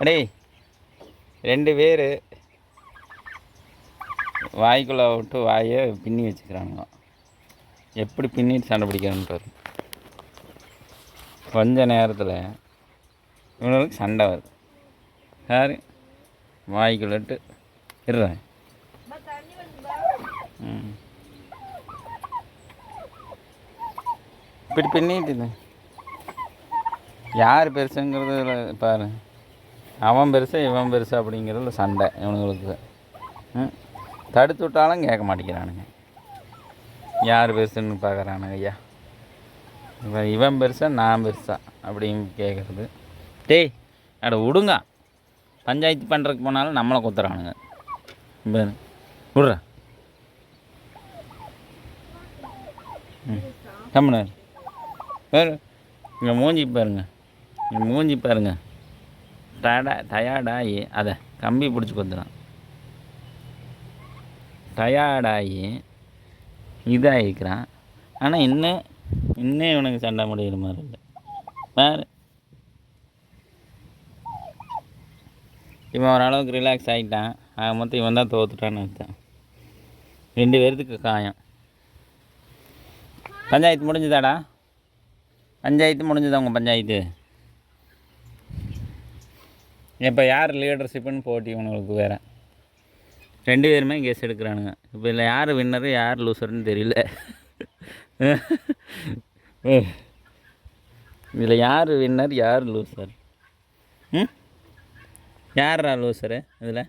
அடே 2 பேர் வாய்க்குள்ளே விட்டு வாயை பின்னி வச்சுக்கிறானுங்க. எப்படி பின்னிட்டு சண்டை பிடிக்கிறான்னு கொஞ்ச நேரத்தில் இவனுக்கு சண்டை வருது. யாரு வாய்க்குள்ளட்டு இருறேன். இப்படி பின்னிட்டு யார் பெருசுங்கிறது பாரு. அவன் பெருசா இவன் பெருசா அப்படிங்கிறதுல சண்டை இவனுங்களுக்கு. தடுத்து விட்டாலும் கேட்க மாட்டேங்கிறானுங்க. யார் பெருசுன்னு பார்க்குறானுங்க. ஐயா இவன் பெருசா நான் பெருசா அப்படின்னு கேட்குறது. டேய் அட விடுங்க. பஞ்சாயத்து பண்ணுறதுக்கு போனாலும் நம்மளை குத்துறானுங்க. விட்ற கம்முனார் வேறு. இங்கே மூஞ்சி பாருங்க, இங்கே மூஞ்சி பாருங்க. டயர்டாகி அதை கம்பி பிடிச்சி கொத்துறான். டயர்டாகி இதாகிக்கிறான். ஆனால் இன்னும் இவனுக்கு சண்டை முடிகிற மாதிரி இல்லை. வேறு இவன் ஓரளவுக்கு ரிலாக்ஸ் ஆகிட்டான். ஆக மொத்தம் இவன் தான் தோத்துட்டான்னு அர்த்தம். 2 பேர்த்துக்கு காயம். பஞ்சாயத்து முடிஞ்சுதாடா? பஞ்சாயத்து முடிஞ்சுதா உங்கள் பஞ்சாயத்து? இப்போ யார் லீடர்ஷிப்புன்னு போட்டி இவனுங்களுக்கு வேறு. 2 பேருமே கேஸ் எடுக்கிறானுங்க. இப்போ இதில் யார் வின்னரு யார் லூசர்னு தெரியல. இதில் யார் வின்னர் யார் லூசர்? யாரா லூசரு இதில்?